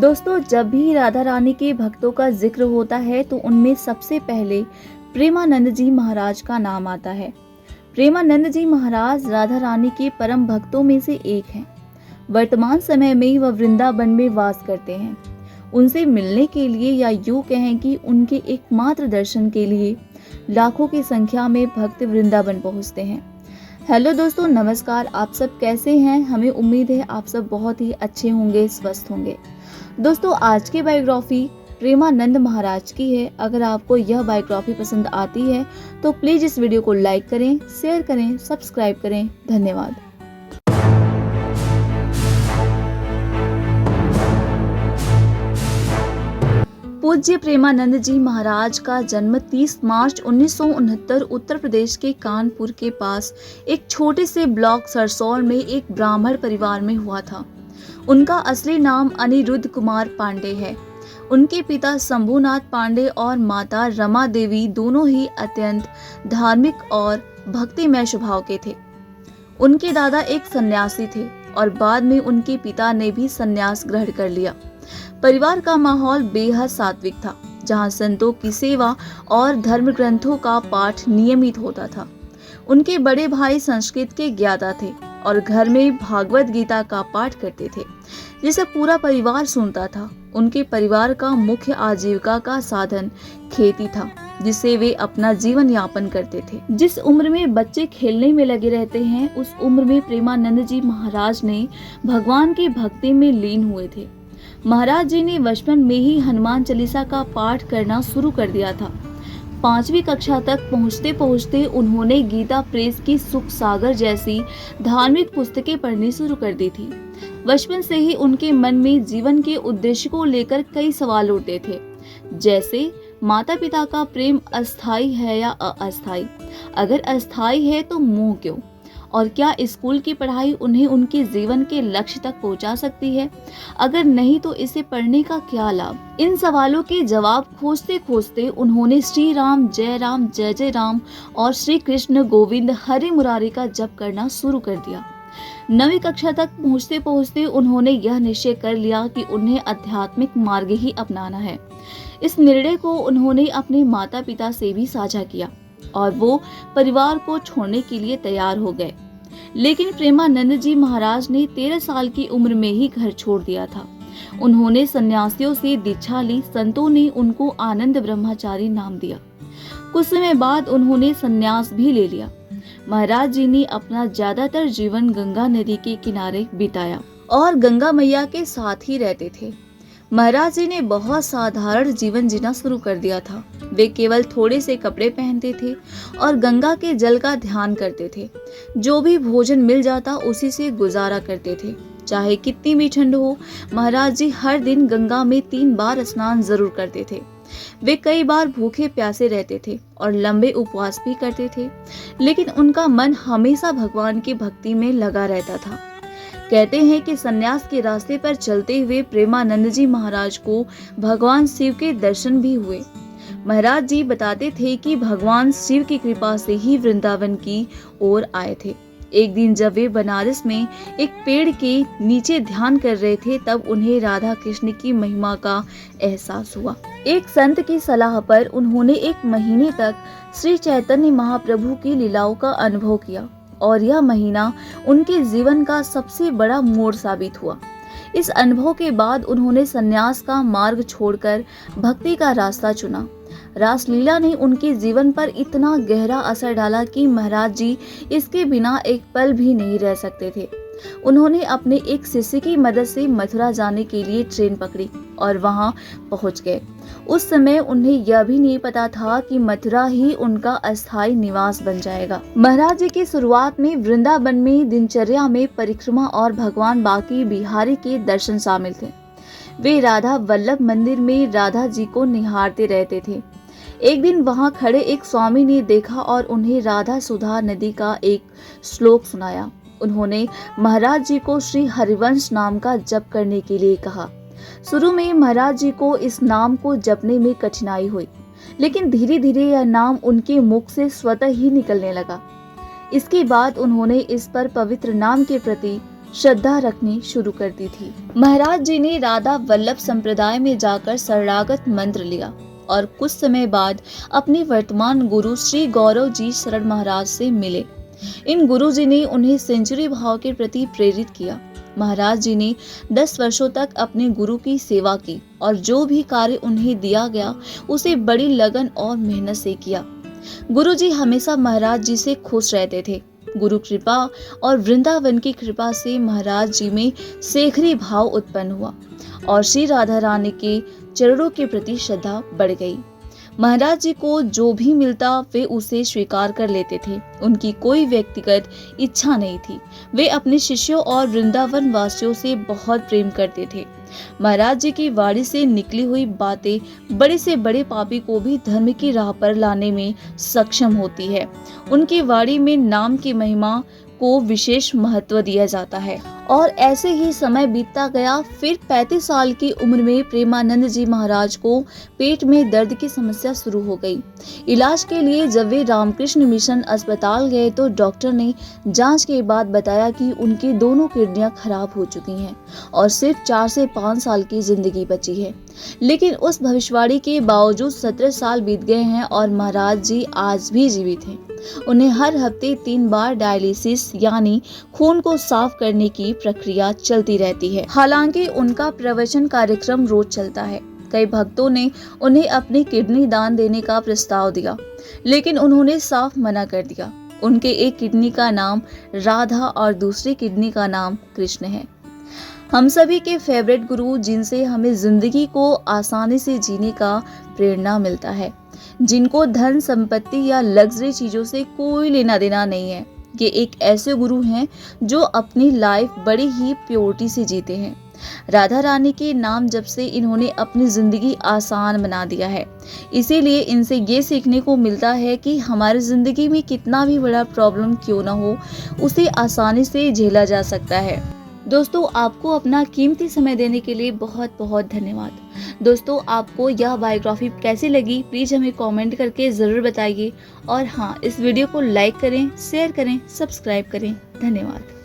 दोस्तों, जब भी राधा रानी के भक्तों का जिक्र होता है तो उनमें सबसे पहले प्रेमानंद जी महाराज का नाम आता है। प्रेमानंद जी महाराज राधा रानी के परम भक्तों में से एक हैं। वर्तमान समय में वह वृंदावन में वास करते हैं। उनसे मिलने के लिए या यूं कहें कि उनके एकमात्र दर्शन के लिए लाखों की संख्या में भक्त वृंदावन पहुंचते हैं। हेलो दोस्तों, नमस्कार। आप सब कैसे हैं? हमें उम्मीद है आप सब बहुत ही अच्छे होंगे, स्वस्थ होंगे। दोस्तों, आज की बायोग्राफी प्रेमानंद महाराज की है। अगर आपको यह बायोग्राफी पसंद आती है तो प्लीज इस वीडियो को लाइक करें, शेयर करें, सब्सक्राइब करें। धन्यवाद। पूज्य प्रेमानंद जी महाराज का जन्म 30 मार्च 1969 उत्तर प्रदेश के कानपुर के पास एक छोटे से ब्लॉक सरसौल में एक ब्राह्मण परिवार में हुआ था। उनका असली नाम अनिरुद्ध कुमार पांडे है। उनके पिता शंभुनाथ पांडे और माता रमा देवी दोनों ही अत्यंत धार्मिक और भक्तिमय स्वभाव के थे। उनके दादा एक सन्यासी थे और बाद में उनके पिता ने भी सन्यास ग्रहण कर लिया। परिवार का माहौल बेहद सात्विक था, जहां संतों की सेवा और धर्म ग्रंथों का पाठ नियमित होता था। उनके बड़े भाई संस्कृत के ज्ञाता थे और घर में भागवत गीता का पाठ करते थे, जिसे पूरा परिवार सुनता था। उनके परिवार का मुख्य आजीविका का साधन खेती था, जिससे वे अपना जीवन यापन करते थे। जिस उम्र में बच्चे खेलने में लगे रहते हैं, उस उम्र में प्रेमानंद जी महाराज ने भगवान की भक्ति में लीन हुए थे। महाराज जी ने बचपन में ही हनुमान चालीसा का पाठ करना शुरू कर दिया था। 5वीं कक्षा तक पहुंचते पहुंचते उन्होंने गीता प्रेस की सुख सागर जैसी धार्मिक पुस्तकें पढ़नी शुरू कर दी थी। बचपन से ही उनके मन में जीवन के उद्देश्य को लेकर कई सवाल उठते थे, जैसे माता पिता का प्रेम अस्थायी है या अस्थायी? अगर अस्थायी है तो मोह क्यों? और क्या स्कूल की पढ़ाई उन्हें उनके जीवन के लक्ष्य तक पहुंचा सकती है? अगर नहीं तो इसे पढ़ने का क्या लाभ? इन सवालों के जवाब खोजते खोजते उन्होंने श्री राम जय जय राम और श्री कृष्ण गोविंद हरे मुरारी का जप करना शुरू कर दिया। 9वीं कक्षा तक पहुंचते पहुंचते उन्होंने यह निश्चय कर लिया कि उन्हें आध्यात्मिक मार्ग ही अपनाना है। इस निर्णय को उन्होंने अपने माता पिता से भी साझा किया और वो परिवार को छोड़ने के लिए तैयार हो गए। लेकिन प्रेमानंद जी महाराज ने 13 साल की उम्र में ही घर छोड़ दिया था। उन्होंने सन्यासियों से दीक्षा ली। संतों ने उनको आनंद ब्रह्मचारी नाम दिया। कुछ समय बाद उन्होंने सन्यास भी ले लिया। महाराज जी ने अपना ज्यादातर जीवन गंगा नदी के किनारे बिताया और गंगा मैया के साथ ही रहते थे। महाराज जी ने बहुत साधारण जीवन जीना शुरू कर दिया था। वे केवल थोड़े से कपड़े पहनते थे और गंगा के जल का ध्यान करते थे। जो भी भोजन मिल जाता उसी से गुजारा करते थे। चाहे कितनी भी ठंड हो, महाराज जी हर दिन गंगा में 3 बार स्नान जरूर करते थे। वे कई बार भूखे प्यासे रहते थे और लंबे उपवास भी करते थे, लेकिन उनका मन हमेशा भगवान की भक्ति में लगा रहता था। कहते हैं कि सन्यास के रास्ते पर चलते हुए प्रेमानंद जी महाराज को भगवान शिव के दर्शन भी हुए। महाराज जी बताते थे कि भगवान शिव की कृपा से ही वृंदावन की ओर आए थे। एक दिन जब वे बनारस में एक पेड़ के नीचे ध्यान कर रहे थे, तब उन्हें राधा कृष्ण की महिमा का एहसास हुआ। एक संत की सलाह पर उन्होंने 1 महीने तक श्री चैतन्य महाप्रभु की लीलाओं का अनुभव किया और यह महीना उनके जीवन का सबसे बड़ा मोड़ साबित हुआ। इस अनुभव के बाद उन्होंने सन्यास का मार्ग छोड़कर भक्ति का रास्ता चुना। रासलीला ने उनके जीवन पर इतना गहरा असर डाला कि महाराज जी इसके बिना एक पल भी नहीं रह सकते थे। उन्होंने अपने एक शिष्य की मदद से मथुरा जाने के लिए ट्रेन पकड़ी और वहां पहुंच गए। उस समय उन्हें यह भी नहीं पता था कि मथुरा ही उनका अस्थायी निवास बन जाएगा। महाराज जी की शुरुआत में वृंदावन में दिनचर्या में परिक्रमा और भगवान बांके बिहारी के दर्शन शामिल थे। वे राधा वल्लभ मंदिर में राधा जी को निहारते रहते थे। एक दिन वहां खड़े एक स्वामी ने देखा और उन्हें राधा सुधा नदी का एक श्लोक सुनाया। उन्होंने महाराज जी को श्री हरिवंश नाम का जप करने के लिए कहा। शुरू में महाराज जी को इस नाम को जपने में कठिनाई हुई, लेकिन धीरे धीरे यह नाम उनके मुख से स्वतः ही निकलने लगा। इसके बाद उन्होंने इस पर पवित्र नाम के प्रति श्रद्धा रखनी शुरू कर दी थी। महाराज जी ने राधा वल्लभ संप्रदाय में जाकर शरणागत मंत्र लिया और कुछ समय बाद अपने वर्तमान गुरु श्री गौरव जी शरण महाराज से मिले। इन गुरु जी ने उन्हें सेंचुरी भाव के प्रति प्रेरित किया। महाराज जी ने 10 वर्षों तक अपने गुरु की सेवा की और जो भी कार्य उन्हें दिया गया उसे बड़ी लगन और मेहनत से किया। गुरु जी हमेशा महाराज जी से खुश रहते थे। गुरु कृपा और वृंदावन की कृपा से महाराज जी में शेखरी भाव उत्पन्न हुआ और श्री राधा रानी के चरणों के प्रति श्रद्धा बढ़ गई। महाराज जी को जो भी मिलता वे उसे स्वीकार कर लेते थे। उनकी कोई व्यक्तिगत इच्छा नहीं थी। वे अपने शिष्यों और वृंदावन वासियों से बहुत प्रेम करते थे। महाराज जी की वाणी से निकली हुई बातें बड़े से बड़े पापी को भी धर्म की राह पर लाने में सक्षम होती है। उनकी वाणी में नाम की महिमा को विशेष महत्व दिया जाता है। और ऐसे ही समय बीतता गया। फिर 35 साल की उम्र में प्रेमानंद जी महाराज को पेट में दर्द की समस्या शुरू हो गई। इलाज के लिए जब वे रामकृष्ण मिशन अस्पताल गए तो डॉक्टर ने जांच के बाद बताया कि उनकी दोनों किडनियां खराब हो चुकी हैं और सिर्फ 4 से 5 साल की जिंदगी बची है। लेकिन उस भविष्यवाणी के बावजूद 17 साल बीत गए हैं और महाराज जी आज भी जीवित हैं। उन्हें हर हफ्ते 3 बार डायलिसिस यानी खून को साफ करने की प्रक्रिया चलती रहती है। हालांकि उनका प्रवचन कार्यक्रम रोज चलता है। कई भक्तों ने उन्हें अपनी किडनी दान देने का प्रस्ताव दिया, लेकिन उन्होंने साफ मना कर दिया। उनके एक किडनी का नाम राधा और दूसरी किडनी का नाम कृष्ण है। हम सभी के फेवरेट गुरु जिनसे हमें जिंदगी को आसानी से जीने का प्रेरणा मिलता है, जिनको धन संपत्ति या लग्जरी चीजों से कोई लेना देना नहीं है। ये एक ऐसे गुरु हैं जो अपनी लाइफ बड़ी ही प्योरिटी से जीते हैं। राधा रानी के नाम जब से इन्होंने अपनी जिंदगी आसान बना दिया है। इसीलिए इनसे ये सीखने को मिलता है कि हमारी जिंदगी में कितना भी बड़ा प्रॉब्लम क्यों ना हो, उसे आसानी से झेला जा सकता है। दोस्तों, आपको अपना कीमती समय देने के लिए बहुत बहुत धन्यवाद। दोस्तों, आपको यह बायोग्राफी कैसी लगी प्लीज हमें कमेंट करके जरूर बताइए और हाँ, इस वीडियो को लाइक करें, शेयर करें, सब्सक्राइब करें। धन्यवाद।